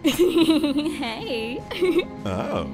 Hey. Oh.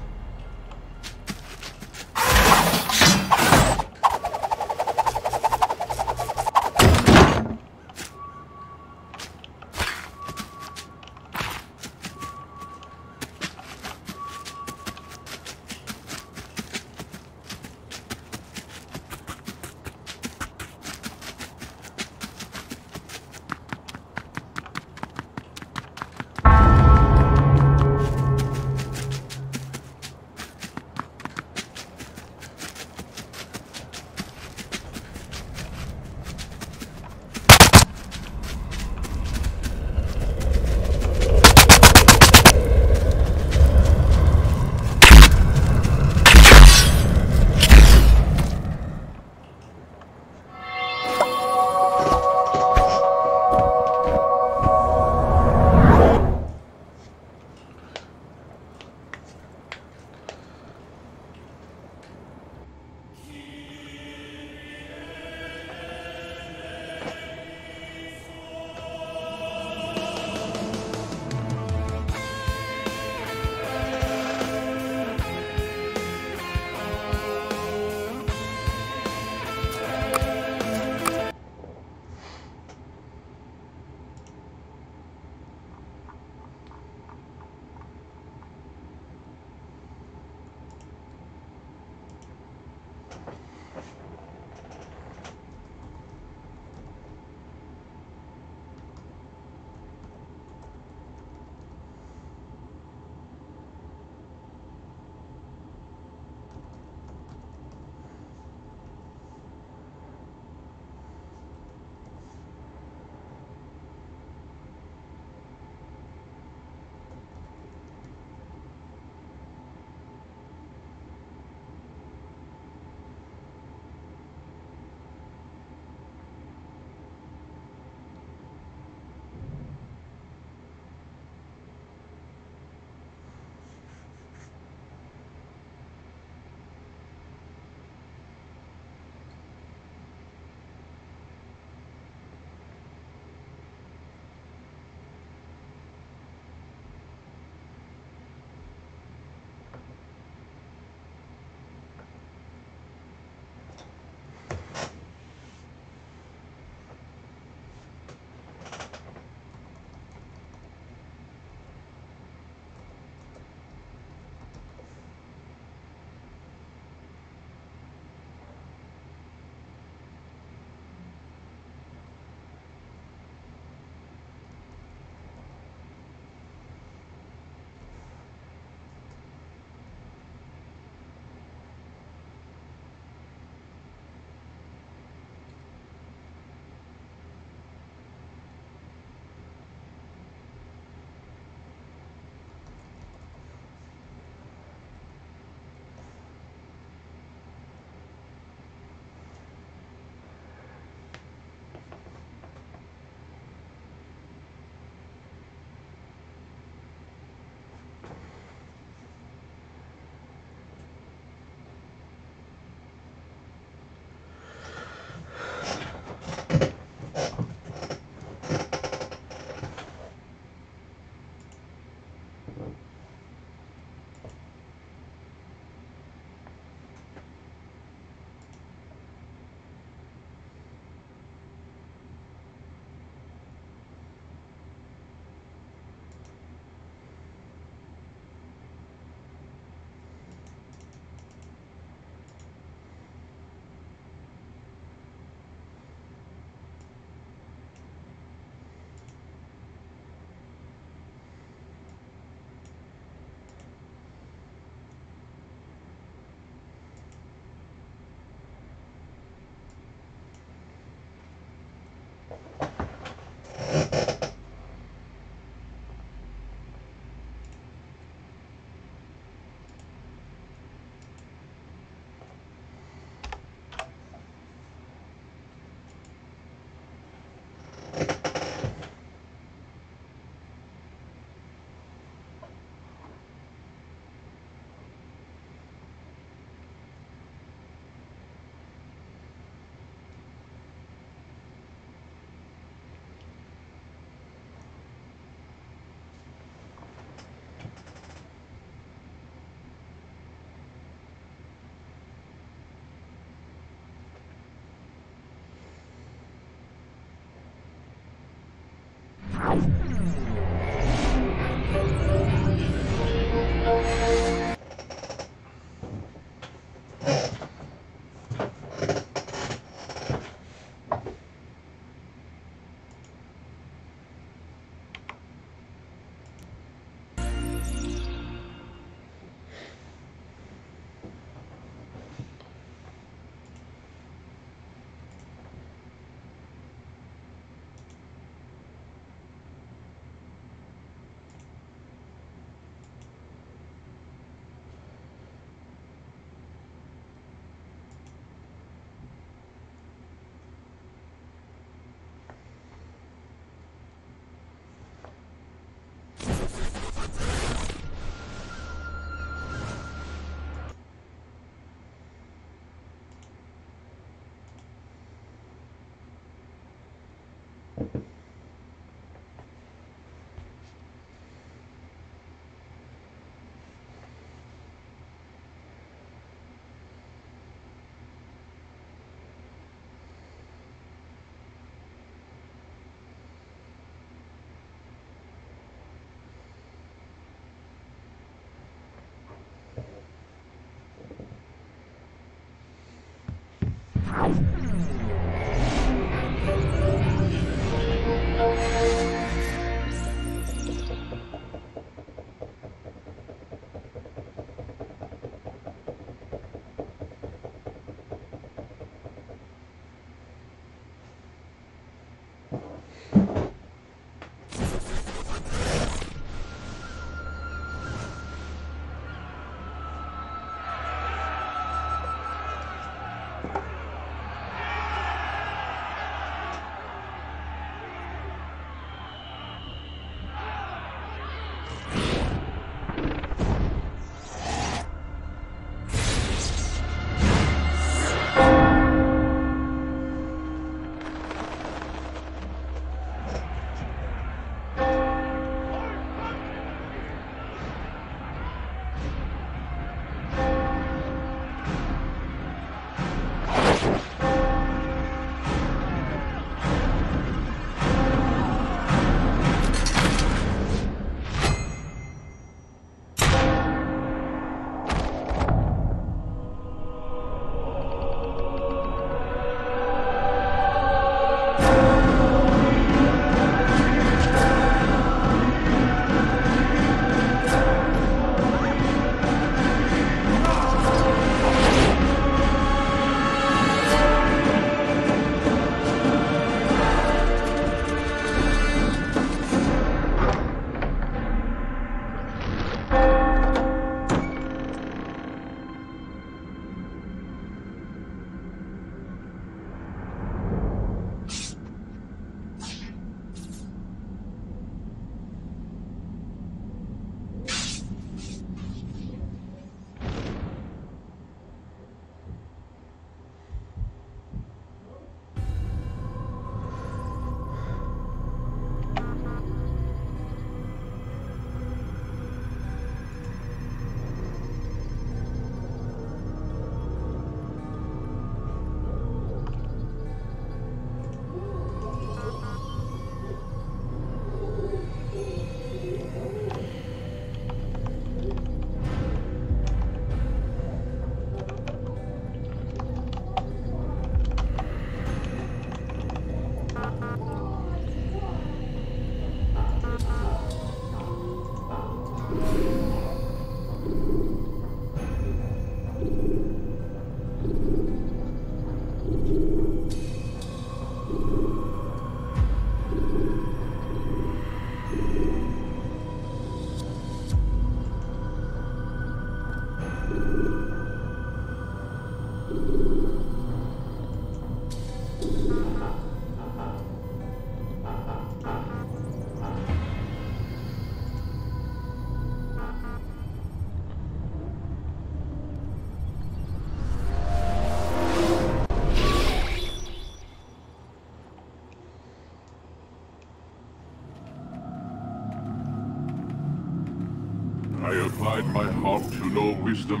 I applied my heart to know wisdom,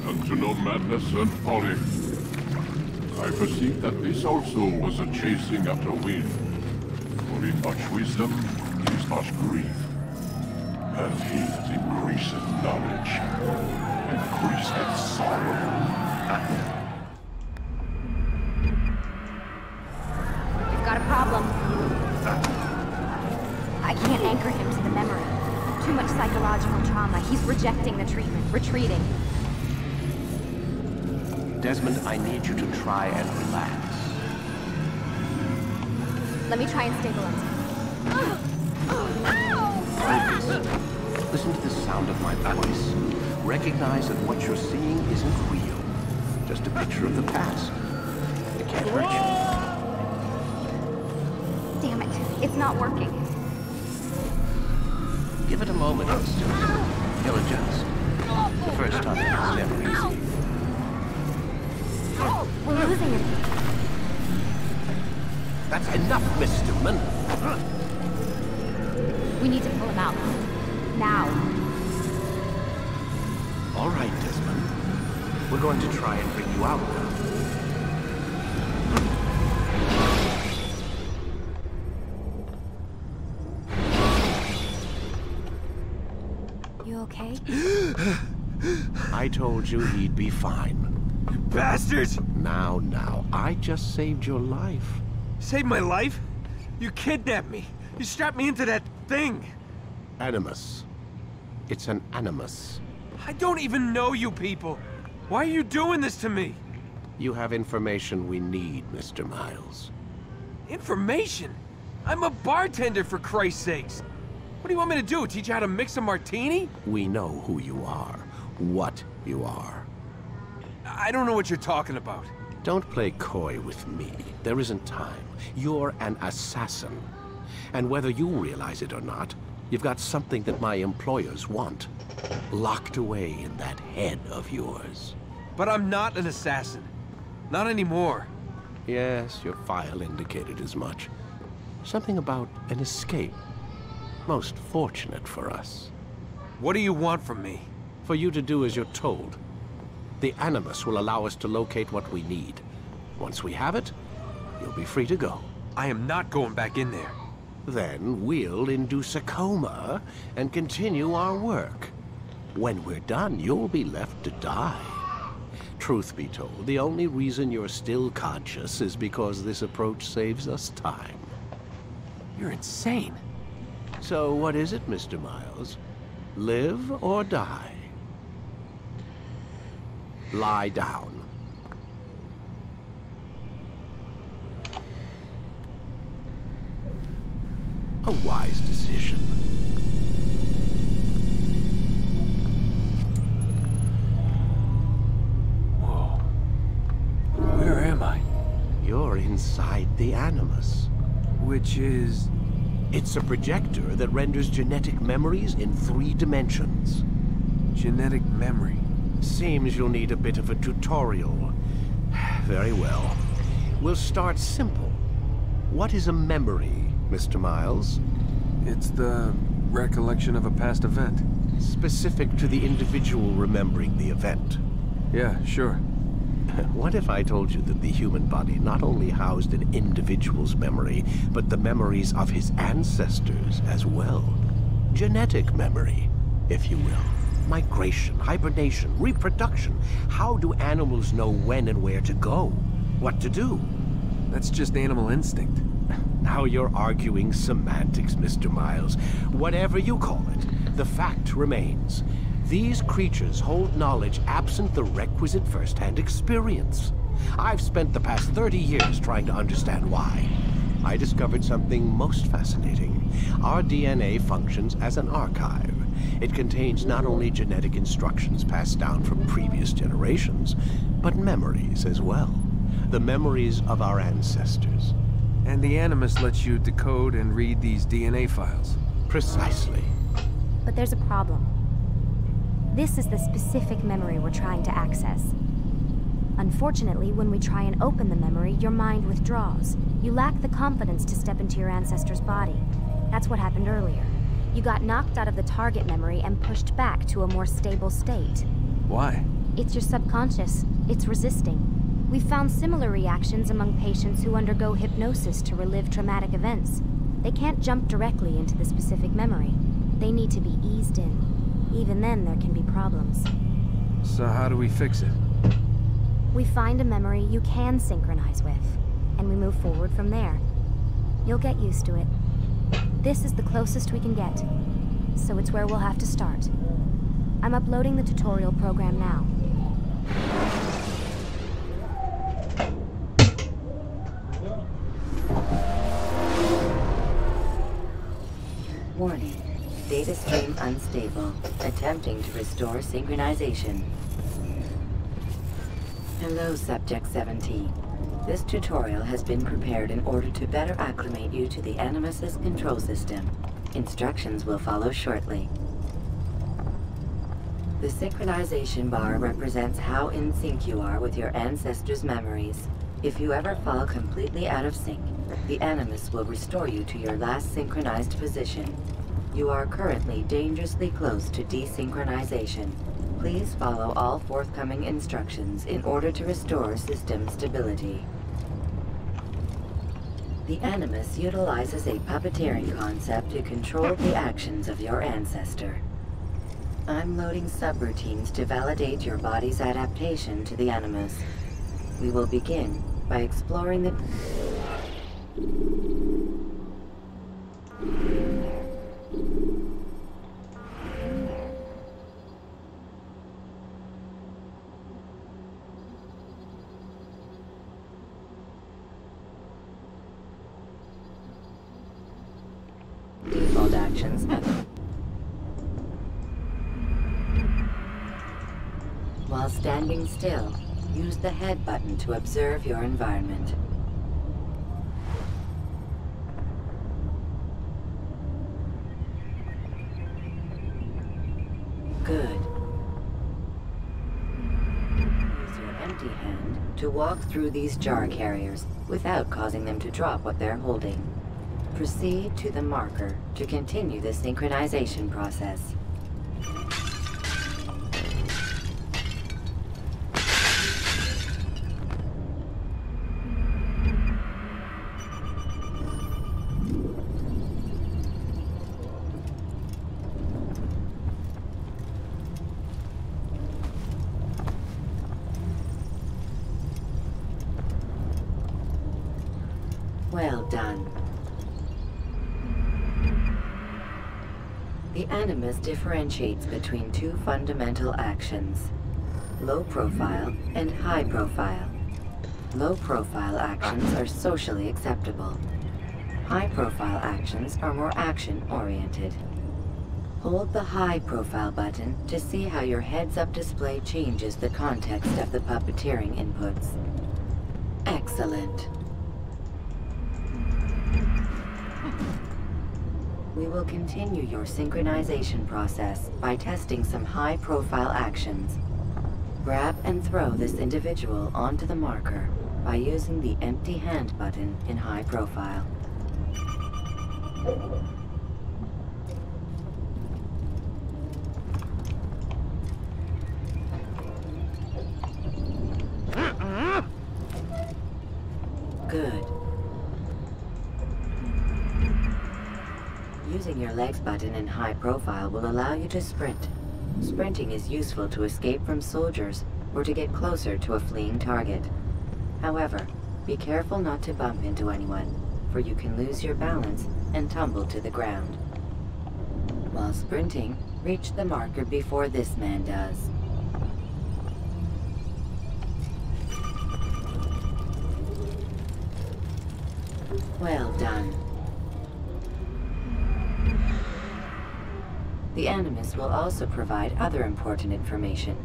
and to know madness and folly. I perceived that this also was a chasing after wind. For In much wisdom is much grief. And he that increaseth knowledge increaseth sorrow. We've got a problem. I can't anchor him to the memory. Too much psychological trauma. He's rejecting the treatment, retreating. Desmond, I need you to try and relax. Let me try and stabilize him. Focus. Listen to the sound of my voice. Recognize that what you're seeing isn't real. Just a picture of the past. It can't hurt you. Damn it. It's not working. Give it a moment, Stuart. He'll adjust. The first time is never easy. We're losing him. That's enough, Mr. Stillman. We need to pull him out. Now. All right, Desmond. We're going to try and bring you out now. You okay? I told you he'd be fine. Bastards! Now, I just saved your life. Saved my life? You kidnapped me. You strapped me into that thing. Animus. It's an animus. I don't even know you people. Why are you doing this to me? You have information we need, Mr. Miles. Information? I'm a bartender, for Christ's sakes. What do you want me to do? Teach you how to mix a martini? We know who you are, what you are. I don't know what you're talking about. Don't play coy with me. There isn't time. You're an assassin. And whether you realize it or not, you've got something that my employers want. Locked away in that head of yours. But I'm not an assassin. Not anymore. Yes, your file indicated as much. Something about an escape. Most fortunate for us. What do you want from me? For you to do as you're told. The Animus will allow us to locate what we need. Once we have it, you'll be free to go. I am not going back in there. Then we'll induce a coma and continue our work. When we're done, you'll be left to die. Truth be told, the only reason you're still conscious is because this approach saves us time. You're insane. So what is it, Mr. Miles? Live or die? Lie down. A wise decision. Whoa. Where am I? You're inside the Animus. Which is... It's a projector that renders genetic memories in 3 dimensions. genetic memory. Seems you'll need a bit of a tutorial. Very well. We'll start simple. What is a memory, Mr. Miles? It's the recollection of a past event. Specific to the individual remembering the event. Yeah, sure. What if I told you that the human body not only housed an individual's memory, but the memories of his ancestors as well? Genetic memory, if you will. Migration, hibernation, reproduction. How do animals know when and where to go? What to do? That's just animal instinct. Now you're arguing semantics, Mr. Miles. Whatever you call it, the fact remains. These creatures hold knowledge absent the requisite first-hand experience. I've spent the past 30 years trying to understand why. I discovered something most fascinating. Our DNA functions as an archive. It contains not only genetic instructions passed down from previous generations, but memories as well. The memories of our ancestors. And the Animus lets you decode and read these DNA files. Precisely. But there's a problem. This is the specific memory we're trying to access. Unfortunately, when we try and open the memory, your mind withdraws. You lack the confidence to step into your ancestor's body. That's what happened earlier. You got knocked out of the target memory and pushed back to a more stable state. Why? It's your subconscious. It's resisting. We've found similar reactions among patients who undergo hypnosis to relive traumatic events. They can't jump directly into the specific memory. They need to be eased in. Even then, there can be problems. So how do we fix it? We find a memory you can synchronize with, and we move forward from there. You'll get used to it. This is the closest we can get, so it's where we'll have to start. I'm uploading the tutorial program now. Warning. Data stream unstable. Attempting to restore synchronization. Hello, Subject 17. This tutorial has been prepared in order to better acclimate you to the Animus's control system. Instructions will follow shortly. The synchronization bar represents how in sync you are with your ancestors' memories. If you ever fall completely out of sync, the Animus will restore you to your last synchronized position. You are currently dangerously close to desynchronization. Please follow all forthcoming instructions in order to restore system stability. The Animus utilizes a puppeteering concept to control the actions of your ancestor. I'm loading subroutines to validate your body's adaptation to the Animus. We will begin by exploring the... default actions. While standing still, use the head button to observe your environment. Good. Use your empty hand to walk through these jar carriers without causing them to drop what they're holding. Proceed to the marker to continue the synchronization process. Well done. The Animus differentiates between two fundamental actions: low profile and high profile. Low profile actions are socially acceptable. High profile actions are more action-oriented. Hold the high profile button to see how your heads-up display changes the context of the puppeteering inputs. Excellent. We will continue your synchronization process by testing some high-profile actions. Grab and throw this individual onto the marker by using the empty hand button in high profile. Good. Using your legs button in high profile will allow you to sprint. Sprinting is useful to escape from soldiers or to get closer to a fleeing target. However, be careful not to bump into anyone, for you can lose your balance and tumble to the ground. While sprinting, reach the marker before this man does. Well done. The Animus will also provide other important information.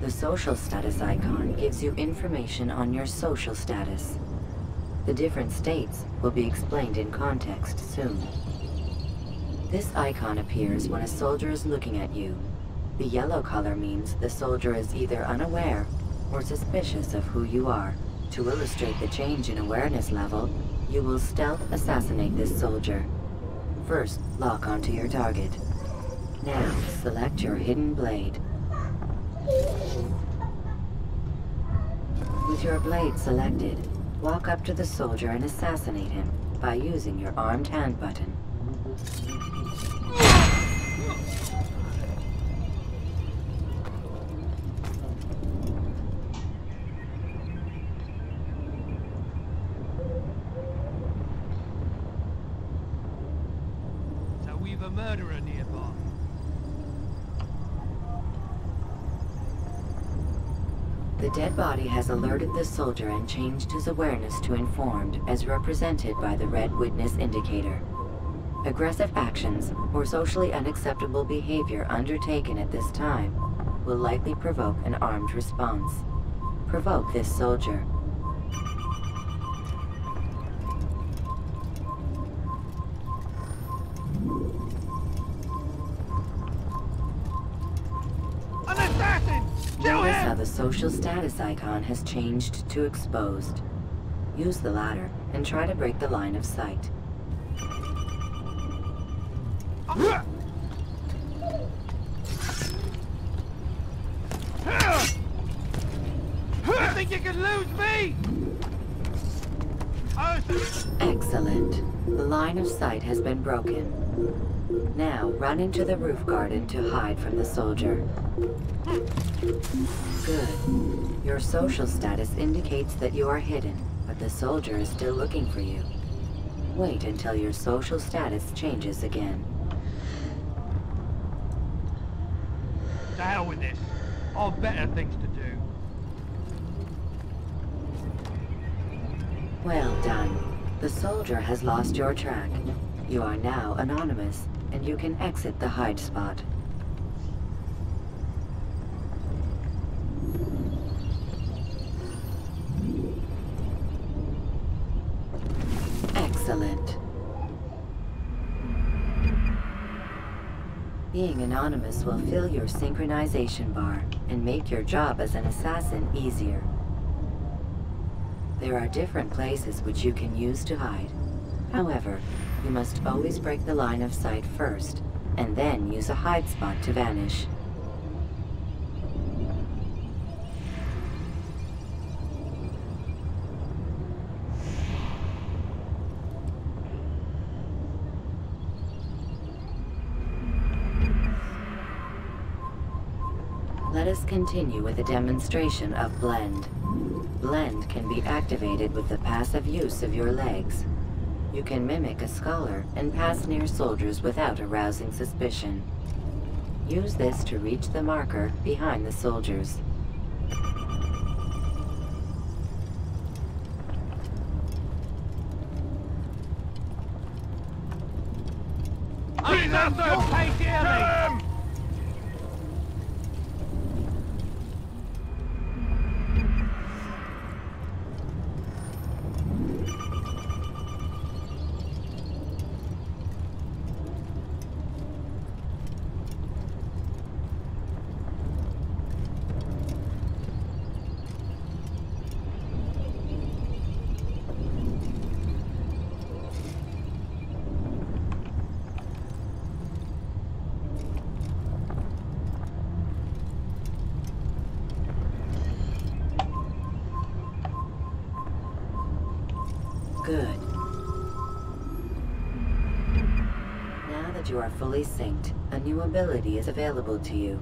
The social status icon gives you information on your social status. The different states will be explained in context soon. This icon appears when a soldier is looking at you. The yellow color means the soldier is either unaware or suspicious of who you are. To illustrate the change in awareness level, you will stealth assassinate this soldier. First, lock onto your target. Now, select your hidden blade. With your blade selected, walk up to the soldier and assassinate him, by using your armed hand button. So we've a murderer nearby. The dead body has alerted the soldier and changed his awareness to informed, as represented by the red witness indicator. Aggressive actions or socially unacceptable behavior undertaken at this time will likely provoke an armed response. Provoke this soldier. An assassin! Kill Notice how him! the social status icon has changed to exposed. Use the ladder and try to break the line of sight. You think you can lose me? Excellent. The line of sight has been broken. Now run into the roof garden to hide from the soldier. Good. Your social status indicates that you are hidden, but the soldier is still looking for you. Wait until your social status changes again. To hell with this. I've better things to do. Well done. The soldier has lost your track. You are now anonymous, and you can exit the hide spot. Excellent. Being anonymous will fill your synchronization bar and make your job as an assassin easier. There are different places which you can use to hide. However, you must always break the line of sight first, and then use a hide spot to vanish. Let us continue with a demonstration of Blend. Blend can be activated with the passive use of your legs. You can mimic a scholar and pass near soldiers without arousing suspicion. Use this to reach the marker behind the soldiers. You'll pay dearly! Good. Now that you are fully synced, a new ability is available to you.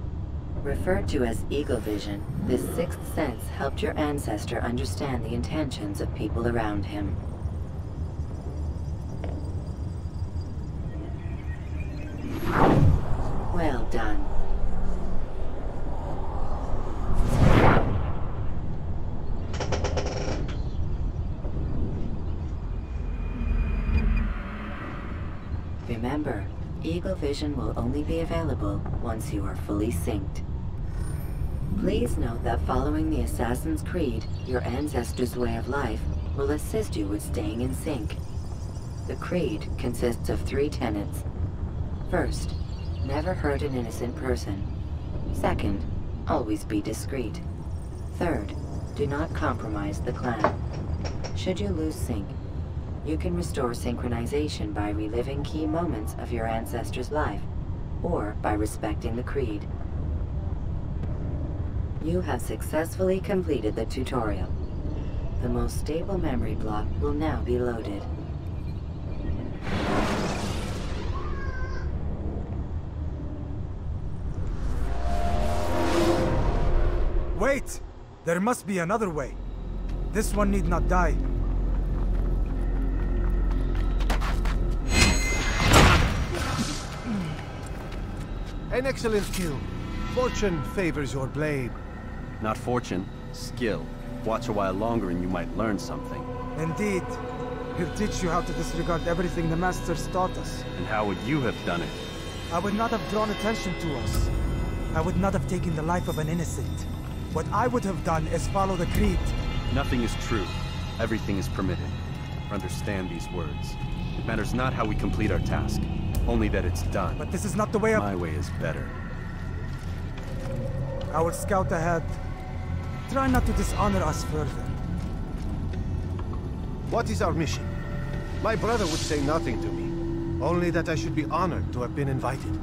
Referred to as Eagle Vision, this sixth sense helped your ancestor understand the intentions of people around him. Well done. Remember, Eagle Vision will only be available once you are fully synced. Please note that following the Assassin's Creed, your ancestors' way of life will assist you with staying in sync. The Creed consists of 3 tenets. First, never hurt an innocent person. Second, always be discreet. Third, do not compromise the clan. Should you lose sync, you can restore synchronization by reliving key moments of your ancestor's life, or by respecting the Creed. You have successfully completed the tutorial. The most stable memory block will now be loaded. Wait! There must be another way. This one need not die. An excellent kill. Fortune favors your blade. Not fortune, skill. Watch a while longer and you might learn something. Indeed. He'll teach you how to disregard everything the Masters taught us. And how would you have done it? I would not have drawn attention to us. I would not have taken the life of an innocent. What I would have done is follow the creed. Nothing is true. Everything is permitted. Understand these words. It matters not how we complete our task, only that it's done. But this is not the way My way is better. I will scout ahead. Try not to dishonor us further. What is our mission? My brother would say nothing to me. Only that I should be honored to have been invited.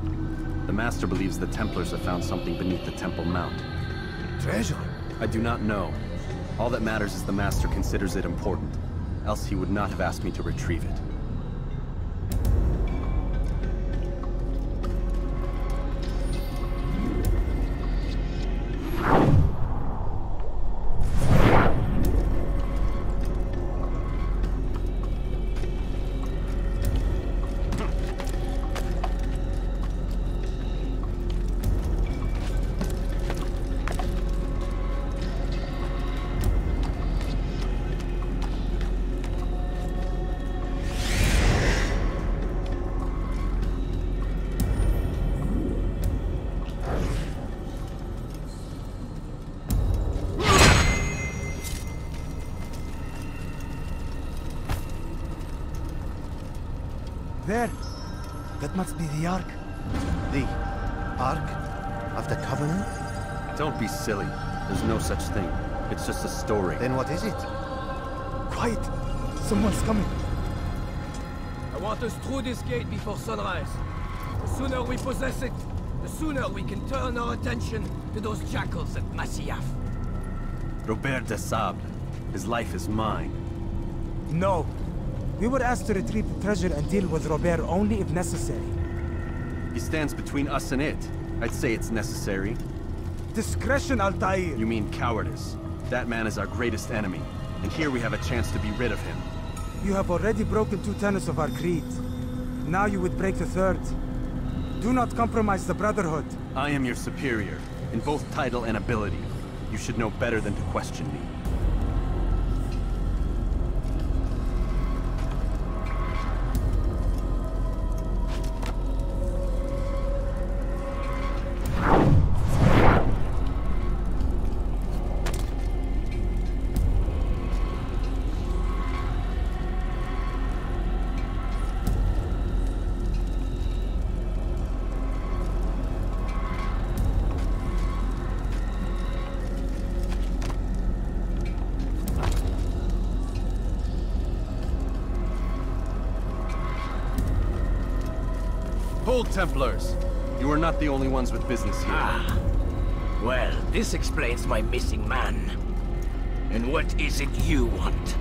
The Master believes the Templars have found something beneath the Temple Mount. Treasure? I do not know. All that matters is the Master considers it important. Else he would not have asked me to retrieve it. There! That must be the Ark. The Ark of the Covenant? Don't be silly. There's no such thing. It's just a story. Then what is it? Quiet! Someone's coming. I want us through this gate before sunrise. The sooner we possess it, the sooner we can turn our attention to those jackals at Masyaf. Robert de Sable. His life is mine. No. We were asked to retrieve the treasure and deal with Robert only if necessary. He stands between us and it. I'd say it's necessary. Discretion, Altair! You mean cowardice. That man is our greatest enemy, and here we have a chance to be rid of him. You have already broken 2 tenets of our creed. Now you would break the 3rd. Do not compromise the Brotherhood. I am your superior, in both title and ability. You should know better than to question me. Hold, Templars! You are not the only ones with business here. Ah. Well, this explains my missing man. And what is it you want?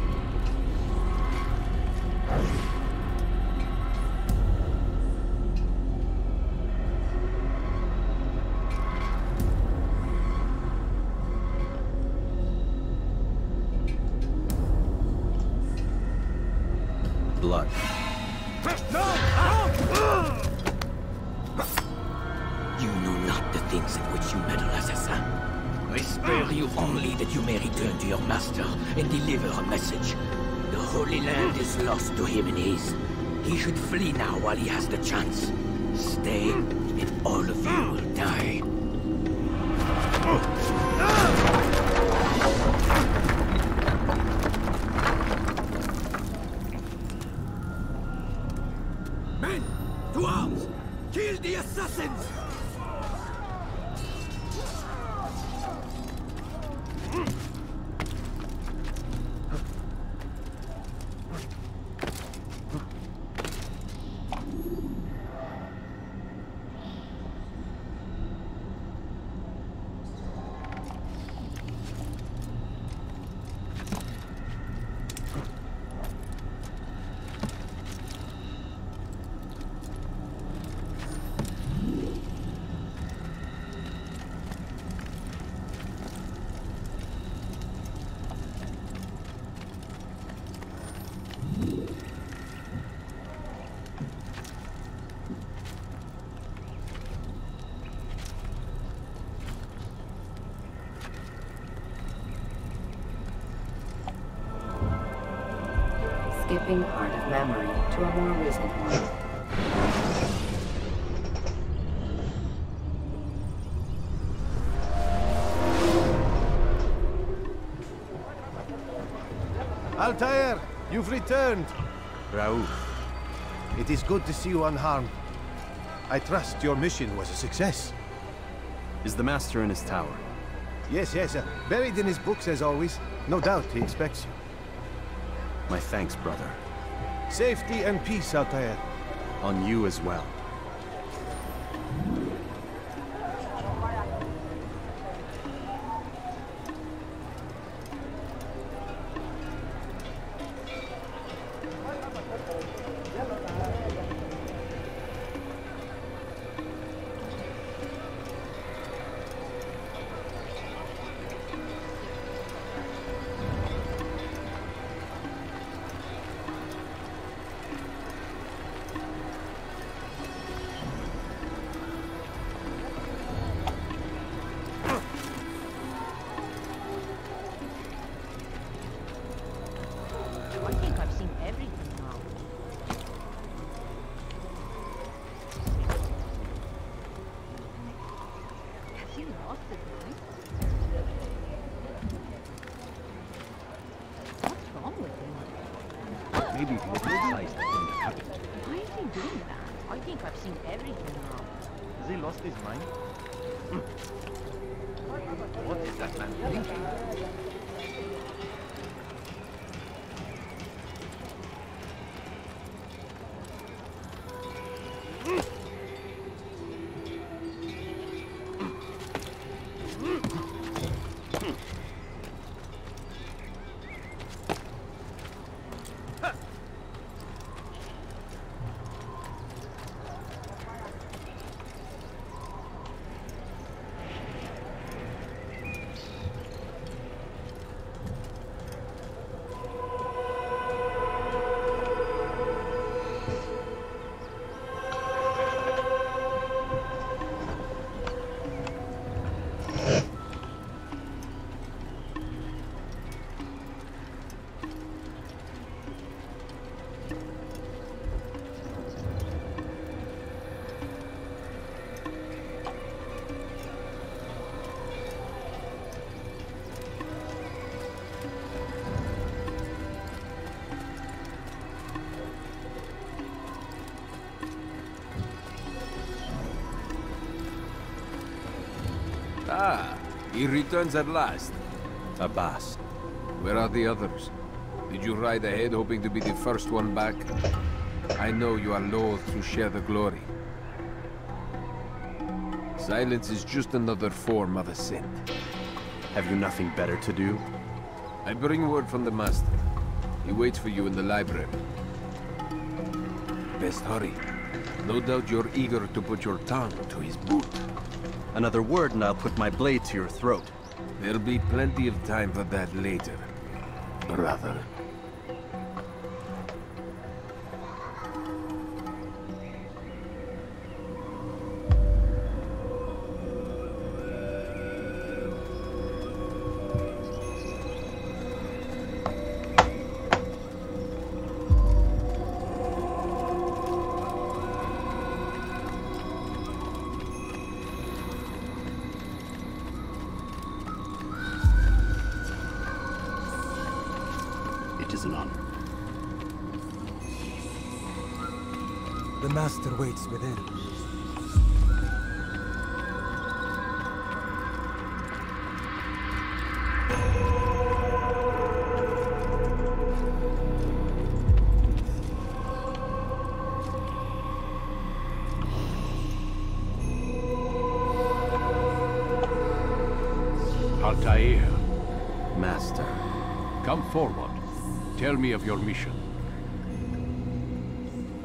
Blood. You know not the things in which you meddle, assassin. I spare you only that you may return to your master and deliver a message. The Holy Land is lost to him and his. He should flee now while he has the chance. Stay, and all of you will die. Men, to arms! Kill the assassins! skipping part of memory to a more recent one. Altair, you've returned. Raouf. It is good to see you unharmed. I trust your mission was a success. Is the Master in his tower? Yes, buried in his books as always. No doubt he expects you. My thanks, brother. Safety and peace, Altair. On you as well. Maybe if you realized the thing that happened. Why is he doing that? I think I've seen everything now. Has he lost his mind? What is that man thinking? Ah, he returns at last. Abbas. Where are the others? Did you ride ahead hoping to be the first one back? I know you are loath to share the glory. Silence is just another form of assent. Have you nothing better to do? I bring word from the Master. He waits for you in the library. Best hurry. No doubt you're eager to put your tongue to his boot. Another word and I'll put my blade to your throat. There'll be plenty of time for that later, brother. It is an honor. The Master waits within. Altair, Master. come forward. Tell me of your mission.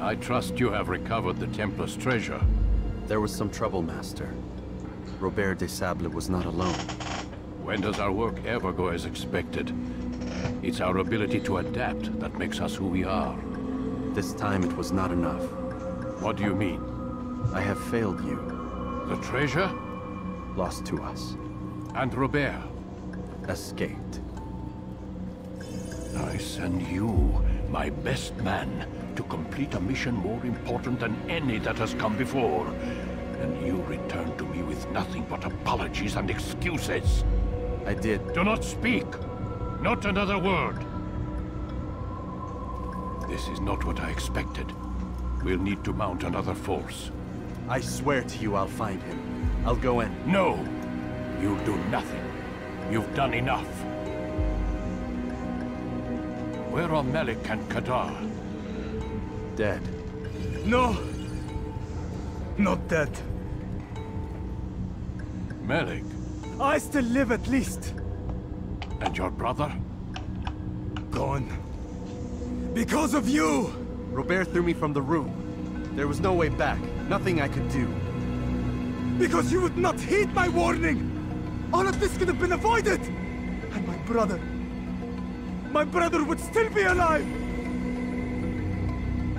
I trust you have recovered the Templar's treasure. There was some trouble, Master. Robert de Sable was not alone. When does our work ever go as expected? It's our ability to adapt that makes us who we are. This time it was not enough. What do you mean? I have failed you. The treasure? Lost to us. And Robert? Escaped. I send you my best man, to complete a mission more important than any that has come before. And you return to me with nothing but apologies and excuses. I did. Do not speak! Not another word! This is not what I expected. We'll need to mount another force. I swear to you I'll find him. I'll go in. No! You'll do nothing. You've done enough. Where are Melik and Kadar? Dead. No! Not dead. Melik? I still live at least. And your brother? Gone. Because of you! Robert threw me from the room. There was no way back. Nothing I could do. Because you would not heed my warning! All of this could have been avoided! And my brother... my brother would still be alive!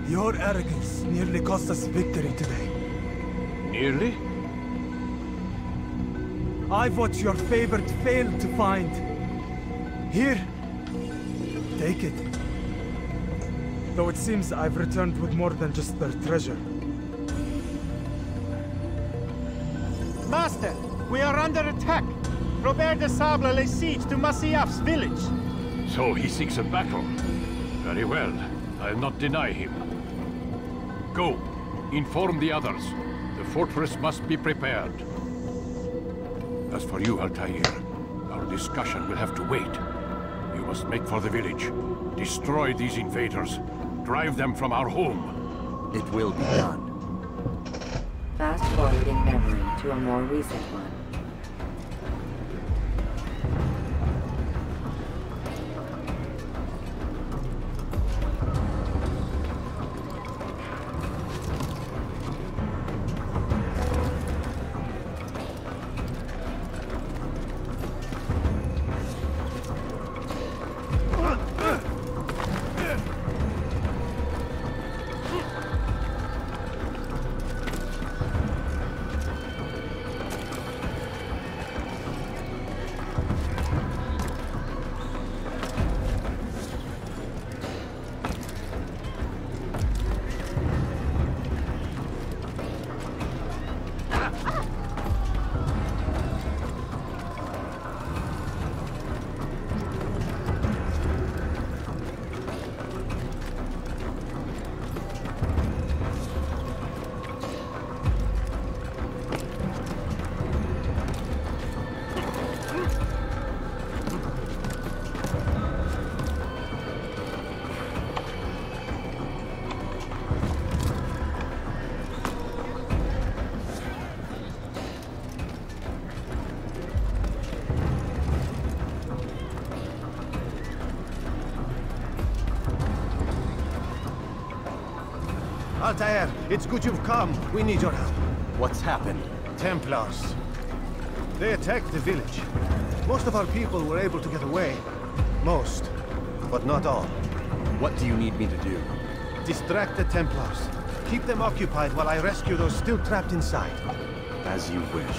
Your arrogance nearly cost us victory today. Nearly? I've what your favorite failed to find. Here. Take it. Though it seems I've returned with more than just their treasure. Master, we are under attack. Robert de Sable lays siege to Masyaf's village. So he seeks a battle. Very well. I'll not deny him. Go. Inform the others. The fortress must be prepared. As for you, Altair, our discussion will have to wait. You must make for the village. Destroy these invaders. Drive them from our home. It will be done. Fast-forwarding memory to a more recent one. Altair, it's good you've come. We need your help. What's happened? Templars. They attacked the village. Most of our people were able to get away. Most, but not all. What do you need me to do? Distract the Templars. Keep them occupied while I rescue those still trapped inside. As you wish.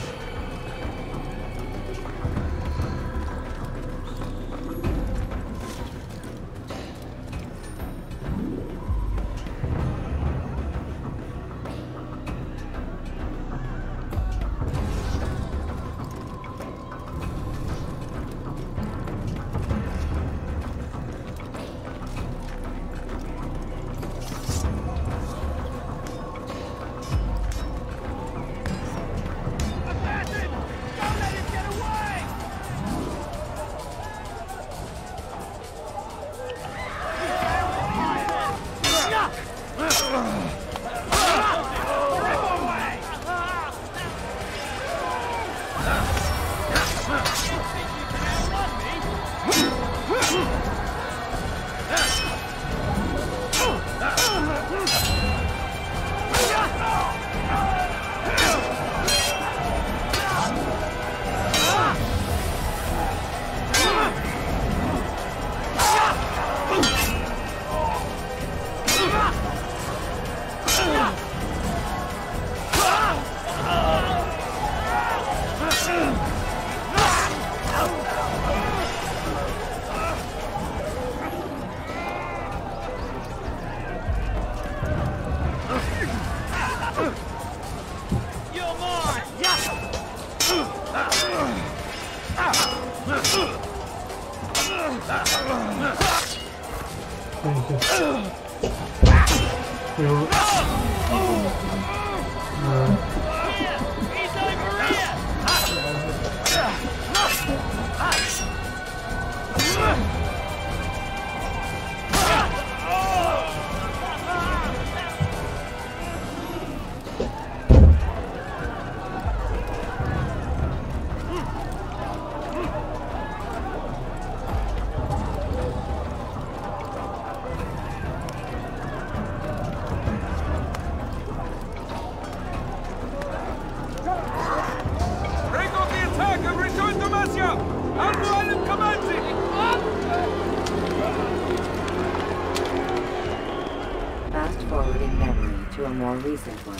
Fast-forwarding memory to a more recent one.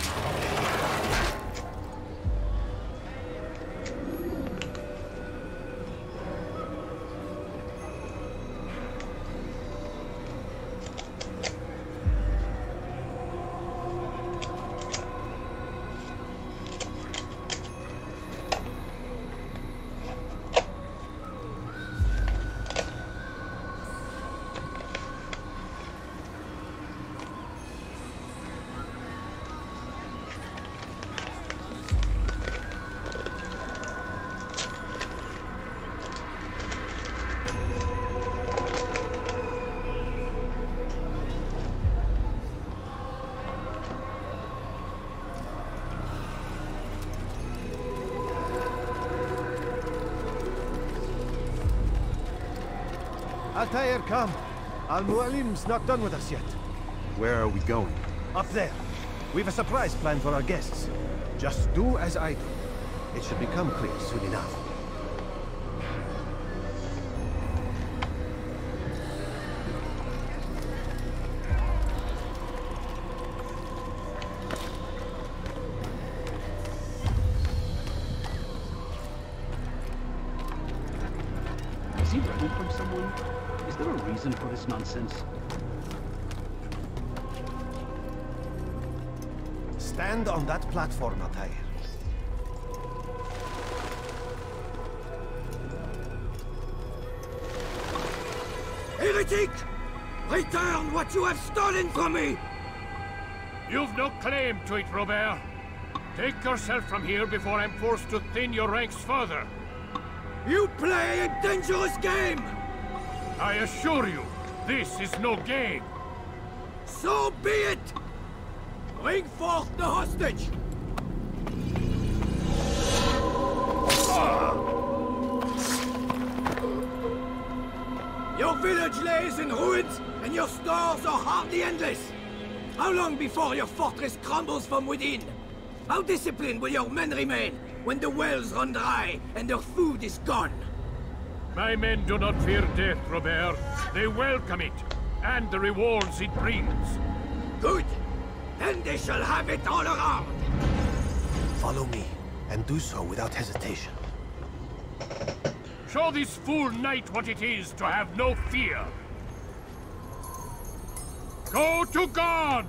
Altair, come. Al-Mualim's not done with us yet. Where are we going? Up there. We've a surprise plan for our guests. Just do as I do. It should become clear soon enough. Is he running from someone? Is there a reason for this nonsense? Stand on that platform, Altair. Heretic! Return what you have stolen from me! You've no claim to it, Robert. Take yourself from here before I'm forced to thin your ranks further. You play a dangerous game! I assure you, this is no game. So be it! Bring forth the hostage! Your village lays in ruins, and your stores are hardly endless. How long before your fortress crumbles from within? How disciplined will your men remain when the wells run dry and their food is gone? My men do not fear death, Robert. They welcome it, and the rewards it brings. Good. Then they shall have it all around. Follow me, and do so without hesitation. Show this fool knight what it is to have no fear. Go to God!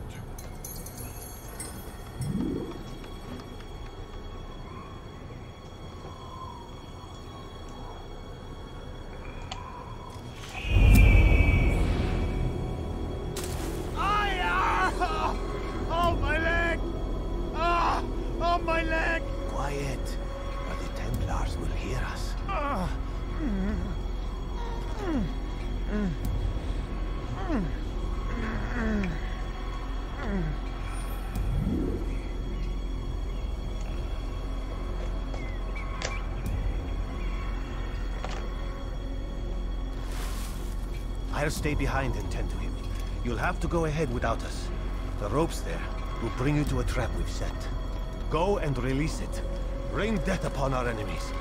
Oh, my leg! Ah! Oh, my leg! Quiet, or the Templars will hear us. I'll stay behind and tend to him. You'll have to go ahead without us. The ropes there will bring you to a trap we've set. Go and release it. Rain death upon our enemies.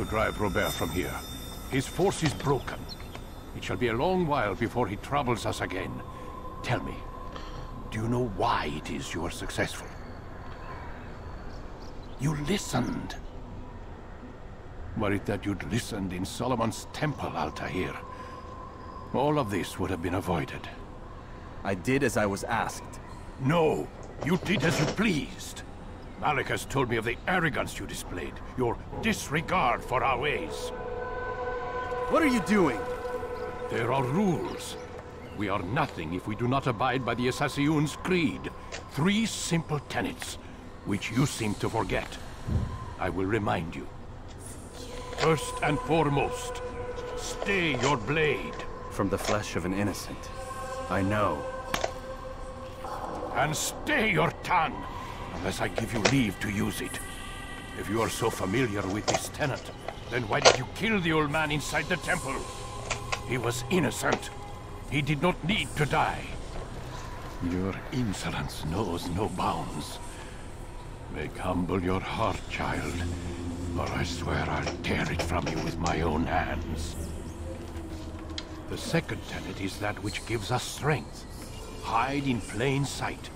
drive Robert from here. His force is broken. It shall be a long while before he troubles us again. Tell me, do you know why it is you are successful? You listened. Were it that you'd listened in Solomon's temple, Altair, all of this would have been avoided. I did as I was asked. No, you did as you pleased. Malik has told me of the arrogance you displayed, your disregard for our ways. What are you doing? There are rules. We are nothing if we do not abide by the Assassin's creed. 3 simple tenets, which you seem to forget. I will remind you. First and foremost, stay your blade. From the flesh of an innocent. I know. And stay your tongue, unless I give you leave to use it. If you are so familiar with this tenet, then why did you kill the old man inside the temple? He was innocent. He did not need to die. Your insolence knows no bounds. Make humble your heart, child, or I swear I'll tear it from you with my own hands. The second tenet is that which gives us strength. Hide in plain sight.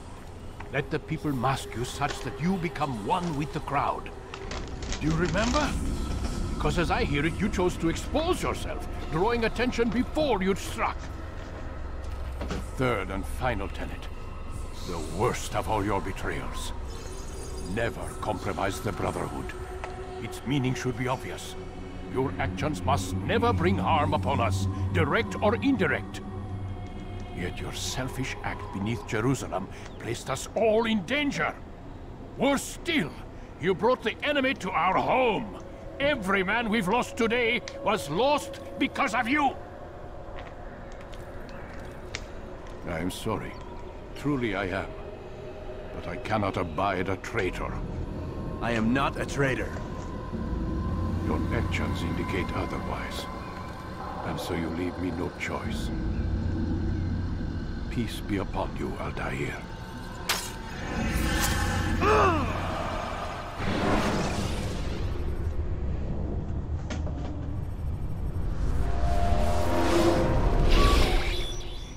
Let the people mask you such that you become one with the crowd. Do you remember? Because as I hear it, you chose to expose yourself, drawing attention before you'd struck. The third and final tenet. The worst of all your betrayals. Never compromise the Brotherhood. Its meaning should be obvious. Your actions must never bring harm upon us, direct or indirect. Yet your selfish act beneath Jerusalem placed us all in danger. Worse still, you brought the enemy to our home. Every man we've lost today was lost because of you. I'm sorry. Truly I am. But I cannot abide a traitor. I am not a traitor. Your actions indicate otherwise. And so you leave me no choice. Peace be upon you, Altair.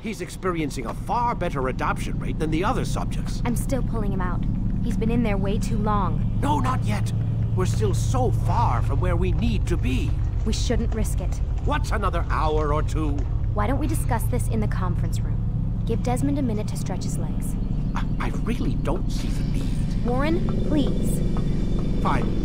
He's experiencing a far better adoption rate than the other subjects. I'm still pulling him out. He's been in there way too long. No, not yet. We're still so far from where we need to be. We shouldn't risk it. What's another hour or 2? Why don't we discuss this in the conference room? Give Desmond a minute to stretch his legs. I really don't see the need. Warren, please. Fine.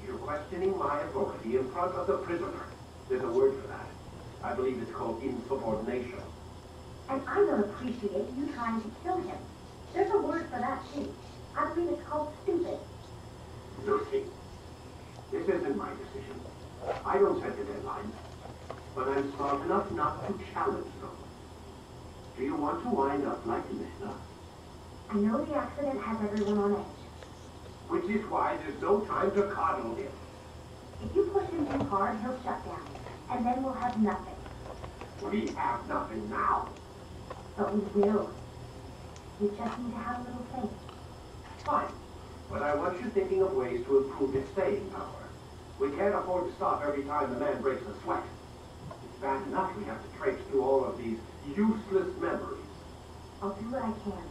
You're questioning my authority in front of the prisoner. There's a word for that. I believe it's called insubordination. And I don't appreciate you trying to kill him. There's a word for that, too. I believe it's called stupid. Lucy, this isn't my decision. I don't set the deadline. But I'm smart enough not to challenge them. Do you want to wind up like Nessa? I know the accident has everyone on edge. Which is why there's no time to coddle him. If you push him too hard, he'll shut down. And then we'll have nothing. We have nothing now. But we will. We just need to have a little faith. Fine. But I want you thinking of ways to improve his staying power. We can't afford to stop every time the man breaks a sweat. It's bad enough we have to traipse through all of these useless memories. I'll do what I can.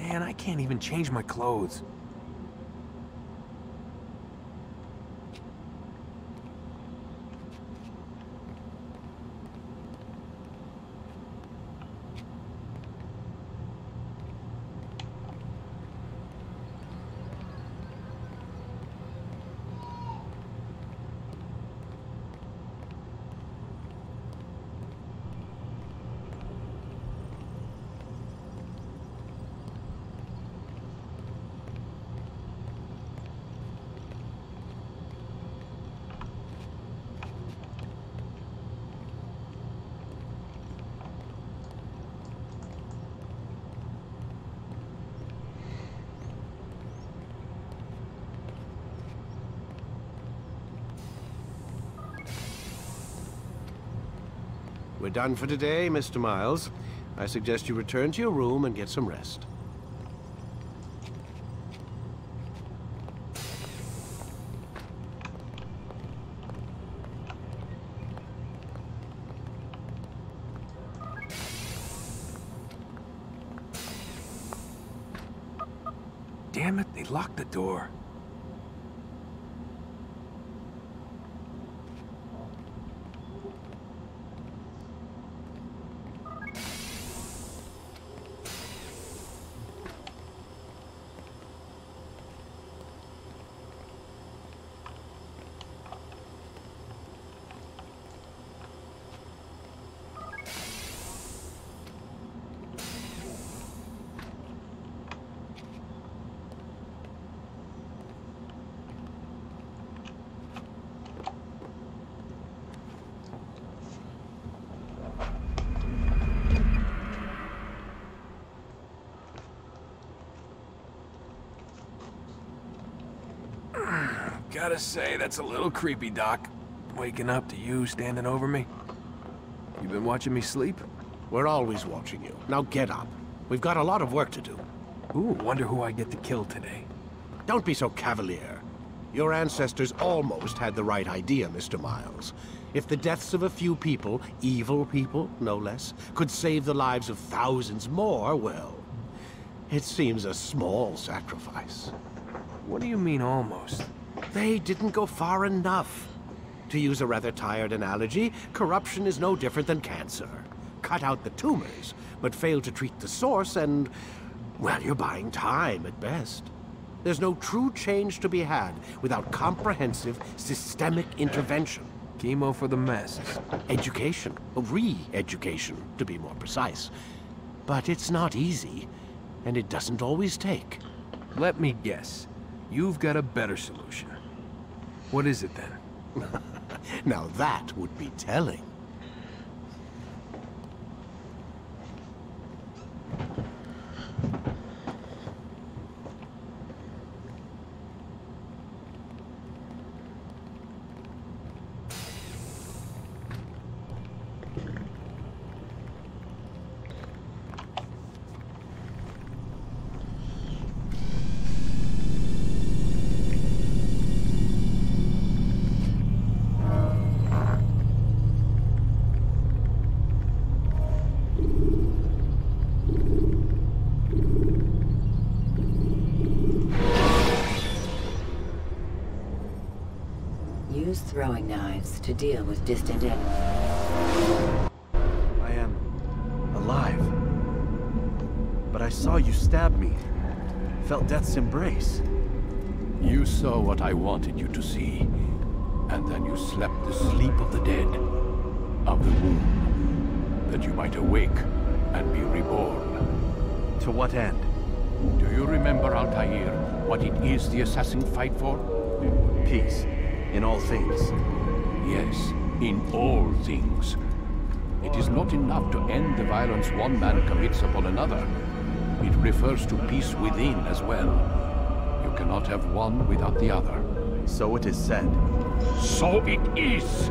Man, I can't even change my clothes. We're done for today, Mr. Miles. I suggest you return to your room and get some rest. Damn it, they locked the door. Gotta say, that's a little creepy, Doc. Waking up to you standing over me. You been watching me sleep? We're always watching you. Now get up. We've got a lot of work to do. Ooh, wonder who I get to kill today. Don't be so cavalier. Your ancestors almost had the right idea, Mr. Miles. If the deaths of a few people, evil people, no less, could save the lives of thousands more, well, it seems a small sacrifice. What do you mean, almost? They didn't go far enough. To use a rather tired analogy, corruption is no different than cancer. Cut out the tumors, but fail to treat the source and, well, you're buying time at best. There's no true change to be had without comprehensive, systemic intervention. Chemo for the masses. Education. Re-education, to be more precise. But it's not easy, and it doesn't always take. Let me guess. You've got a better solution. What is it then? Now that would be telling. Use throwing knives to deal with distant enemies. I am alive. But I saw you stab me. Felt death's embrace. You saw what I wanted you to see. And then you slept the sleep of the dead. Of the womb. That you might awake and be reborn. To what end? Do you remember, Altair, what it is the assassins fight for? Peace. In all things. Yes, in all things. It is not enough to end the violence one man commits upon another. It refers to peace within as well. You cannot have one without the other. So it is said. So it is!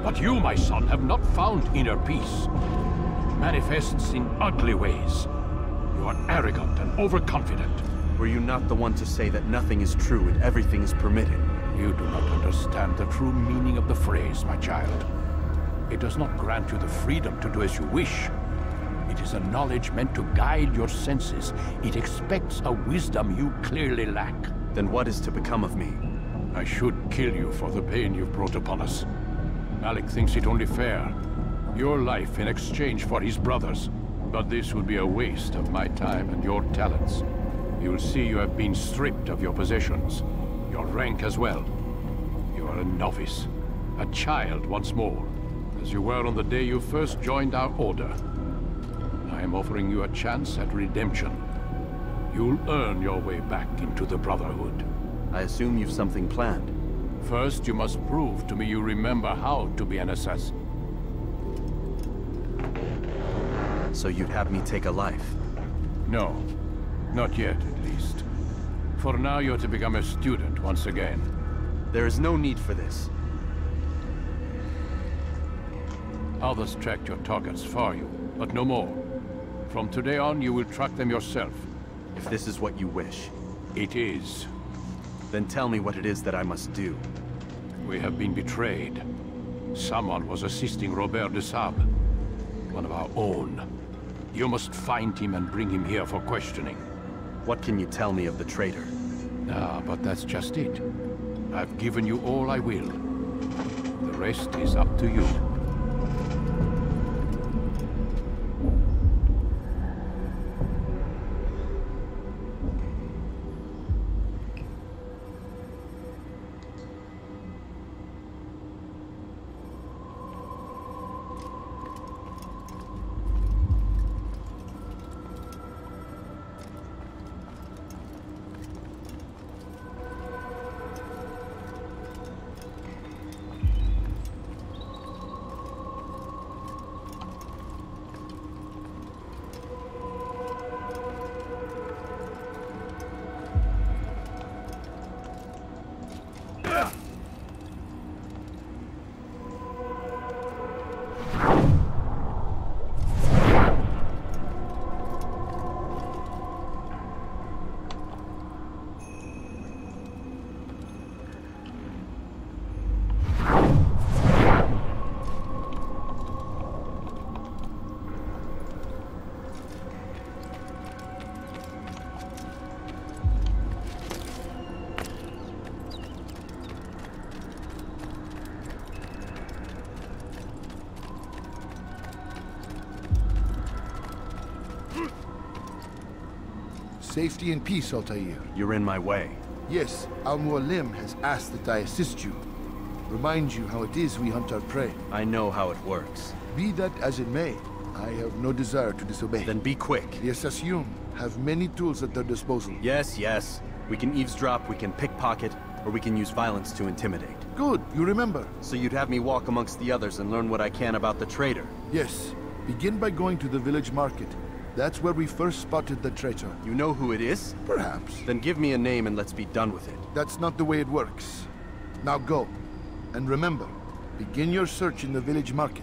But you, my son, have not found inner peace. It manifests in ugly ways. You are arrogant and overconfident. Were you not the one to say that nothing is true and everything is permitted? You do not understand the true meaning of the phrase, my child. It does not grant you the freedom to do as you wish. It It is a knowledge meant to guide your senses. It expects a wisdom you clearly lack. Then what is to become of me? I should kill you for the pain you've brought upon us. Malik thinks it only fair. Your life in exchange for his brother's. But this would be a waste of my time and your talents. You'll see you have been stripped of your possessions. Your rank as well. You are a novice. A child once more. As you were on the day you first joined our order. I am offering you a chance at redemption. You'll earn your way back into the Brotherhood. I assume you've something planned. First, you must prove to me you remember how to be an assassin. So you'd have me take a life? No. Not yet, at least. For now, you're to become a student once again. There is no need for this. Others tracked your targets for you, but no more. From today on, you will track them yourself. If this is what you wish. It is. Then tell me what it is that I must do. We have been betrayed. Someone was assisting Robert de Sable. One of our own. You must find him and bring him here for questioning. What can you tell me of the traitor? Ah, but that's just it. I've given you all I will. The rest is up to you. Safety and peace, Altair. You're in my way. Yes, Al-Mualim has asked that I assist you. Remind you how it is we hunt our prey. I know how it works. Be that as it may, I have no desire to disobey. Then be quick. The Assassin have many tools at their disposal. Yes, yes. We can eavesdrop, we can pickpocket, or we can use violence to intimidate. Good, you remember. So you'd have me walk amongst the others and learn what I can about the traitor? Yes. Begin by going to the village market. That's where we first spotted the traitor. You know who it is? Perhaps. Then give me a name and let's be done with it. That's not the way it works. Now go. And remember, begin your search in the village market.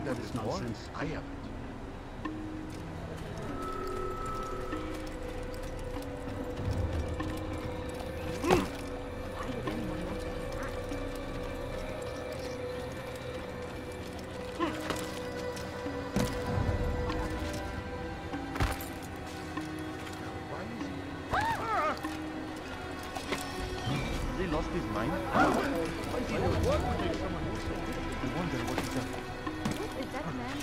That is nonsense. I haven't. He lost his mind. I wonder what he's up to. Is that man?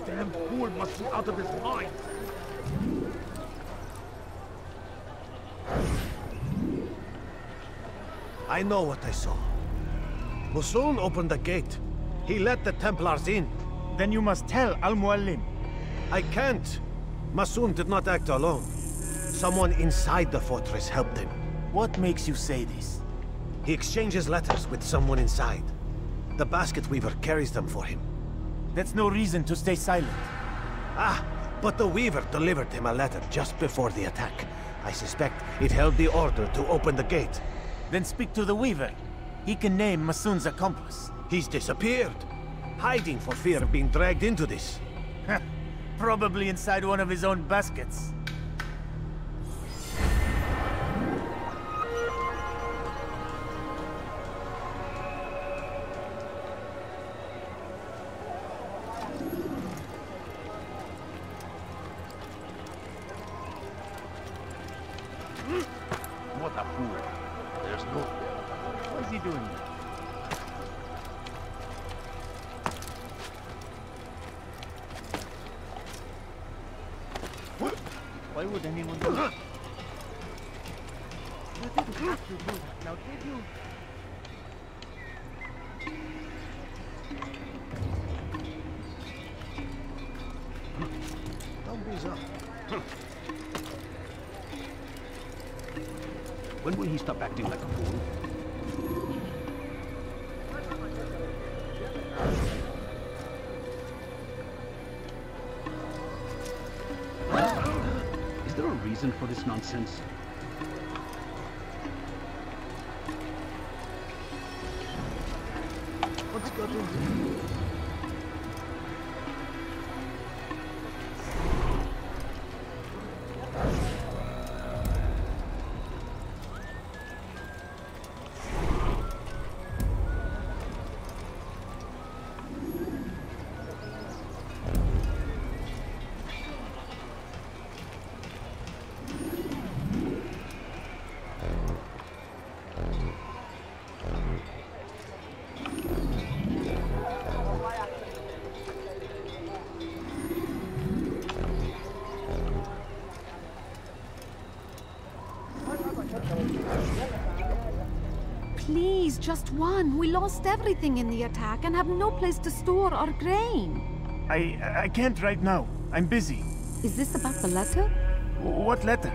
Damn fool must be out of his mind. I know what I saw. Masoon opened the gate. He let the Templars in. Then you must tell Al-Mualim. I can't. Masoon did not act alone. Someone inside the fortress helped him. What makes you say this? He exchanges letters with someone inside. The Basket Weaver carries them for him. That's no reason to stay silent. Ah, but the Weaver delivered him a letter just before the attack. I suspect it held the order to open the gate. Then speak to the Weaver. He can name Masoon's accomplice. He's disappeared. Hiding for fear of being dragged into this. Probably inside one of his own baskets. What a fool. There's no... What is he doing there? Why would anyone do that? You didn't have to do that, now did you? Don't be so. When will he stop acting like a fool? Is there a reason for this nonsense? What's got into... Please, just one. We lost everything in the attack and have no place to store our grain. I can't right now. I'm busy. Is this about the letter? What letter?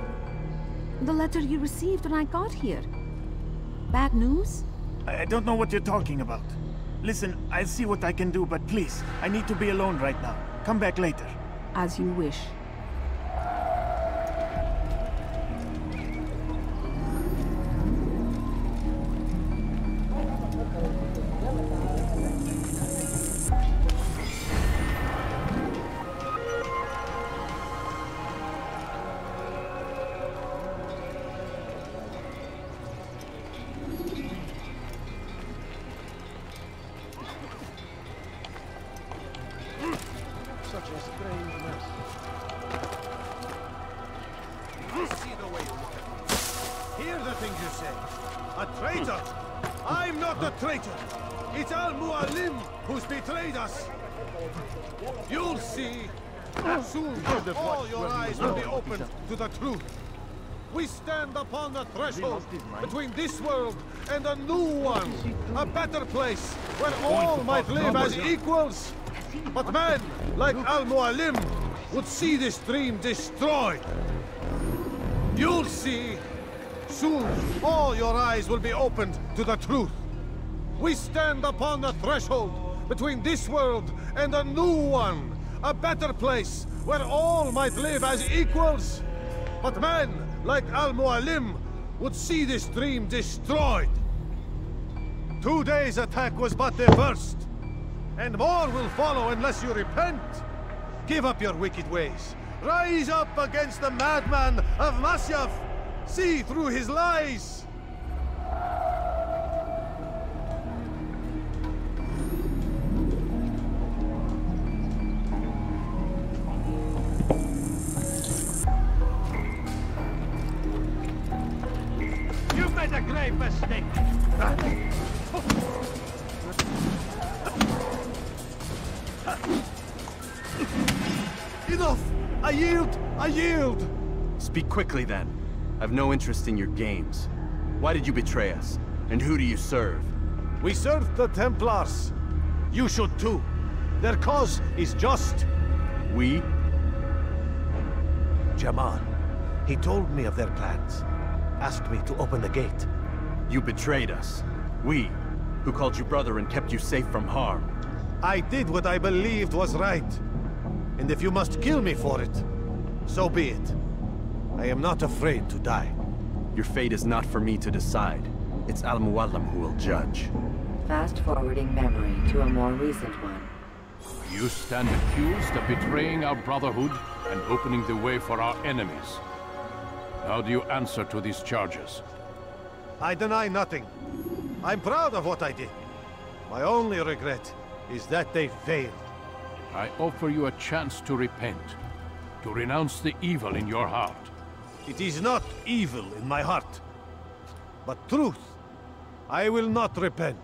The letter you received when I got here. Bad news? I don't know what you're talking about. Listen, I'll see what I can do, but please, I need to be alone right now. Come back later. As you wish. Such a strange mess. See the way you look at me. Hear the things you say. A traitor! I'm not a traitor! It's Al-Mualim who's betrayed us! You'll see! Soon all your eyes will be opened to the truth. We stand upon the threshold between this world and a new one. A better place where all might live as equals. But men like Al-Mualim would see this dream destroyed. You'll see. Soon all your eyes will be opened to the truth. We stand upon the threshold between this world and a new one. A better place where all might live as equals. But men like Al-Mualim would see this dream destroyed. Today's attack was but the first. And more will follow unless you repent. Give up your wicked ways. Rise up against the madman of Masyaf. See through his lies. You've made a grave mistake. Enough! I yield! I yield! Speak quickly, then. I've no interest in your games. Why did you betray us? And who do you serve? We served the Templars. You should too. Their cause is just. We? Jamal. He told me of their plans. Asked me to open the gate. You betrayed us. We, who called you brother and kept you safe from harm. I did what I believed was right. And if you must kill me for it, so be it. I am not afraid to die. Your fate is not for me to decide. It's Al-Mualim who will judge. Fast-forwarding memory to a more recent one. You stand accused of betraying our Brotherhood and opening the way for our enemies. How do you answer to these charges? I deny nothing. I'm proud of what I did. My only regret is that they failed. I offer you a chance to repent, to renounce the evil in your heart. It is not evil in my heart, but truth. I will not repent.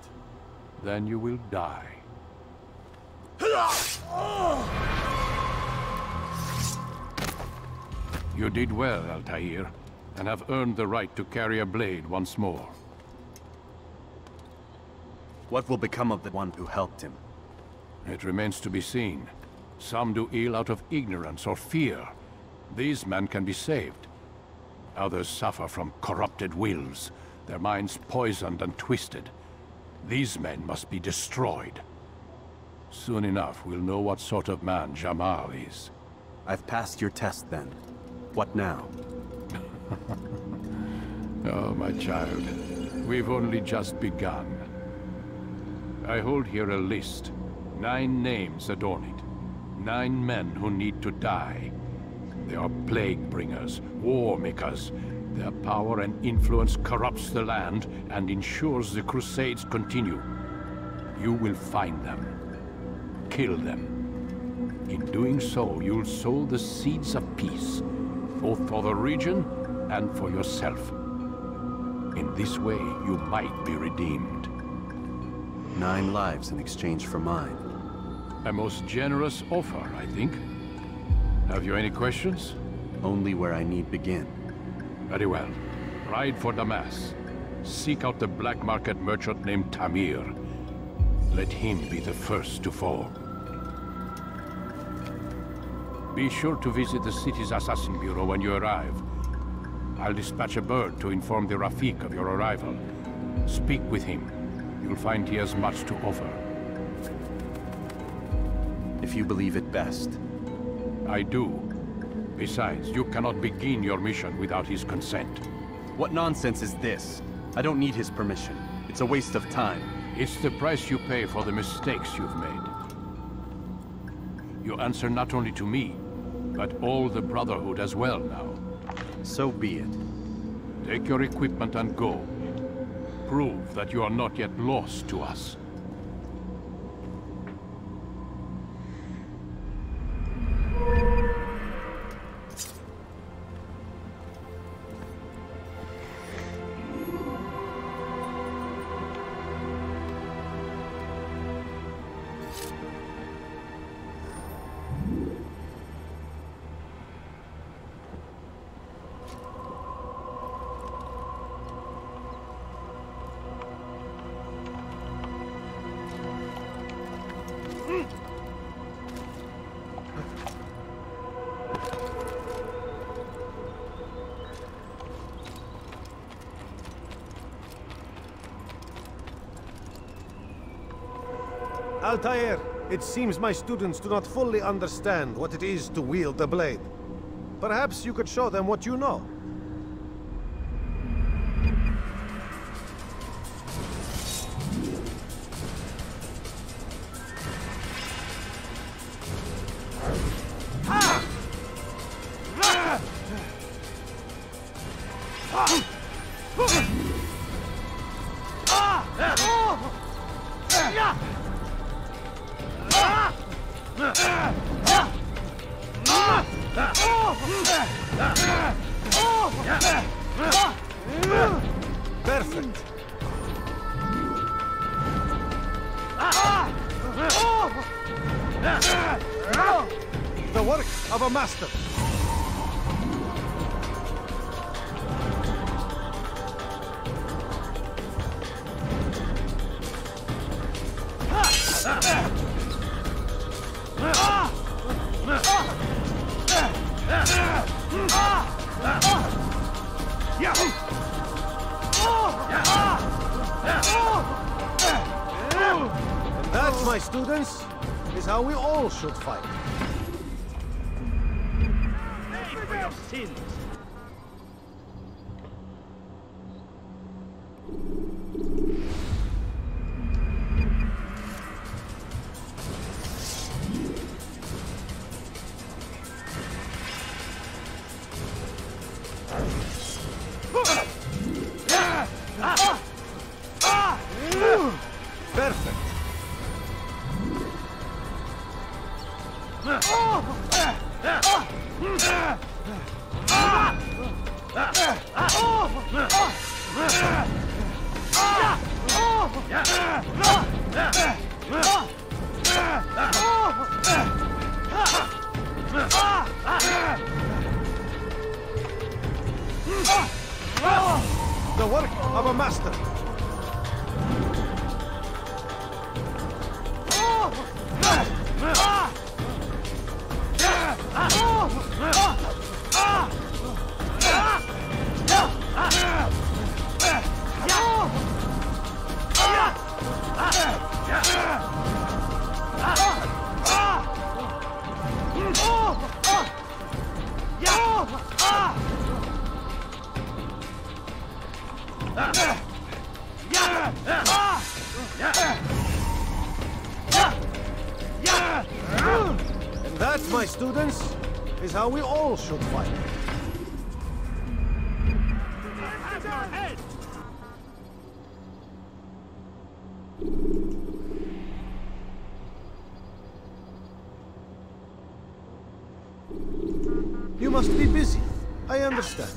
Then you will die. You did well, Altair, and have earned the right to carry a blade once more. What will become of the one who helped him? It remains to be seen. Some do ill out of ignorance or fear. These men can be saved. Others suffer from corrupted wills, their minds poisoned and twisted. These men must be destroyed. Soon enough, we'll know what sort of man Jamal is. I've passed your test, then. What now? Oh, my child. We've only just begun. I hold here a list. 9 names adorn it. 9 men who need to die. They are plague bringers, war makers. Their power and influence corrupts the land and ensures the Crusades continue. You will find them. Kill them. In doing so, you'll sow the seeds of peace, both for the region and for yourself. In this way, you might be redeemed. 9 lives in exchange for mine. A most generous offer, I think. Have you any questions? Only where I need begin. Very well. Ride for Damas. Seek out the black market merchant named Tamir. Let him be the first to fall. Be sure to visit the city's assassin bureau when you arrive. I'll dispatch a bird to inform the Rafik of your arrival. Speak with him. You'll find he has much to offer. If you believe it best. I do. Besides, you cannot begin your mission without his consent. What nonsense is this? I don't need his permission. It's a waste of time. It's the price you pay for the mistakes you've made. You answer not only to me, but all the Brotherhood as well now. So be it. Take your equipment and go. Prove that you are not yet lost to us. Altair, it seems my students do not fully understand what it is to wield the blade. Perhaps you could show them what you know. Perfect. The work of a master. And that, my students, is how we all should fight. Pay for your sins! Perfect. The work of a master. And that, my students, is how we all should fight. You must be busy. I understand.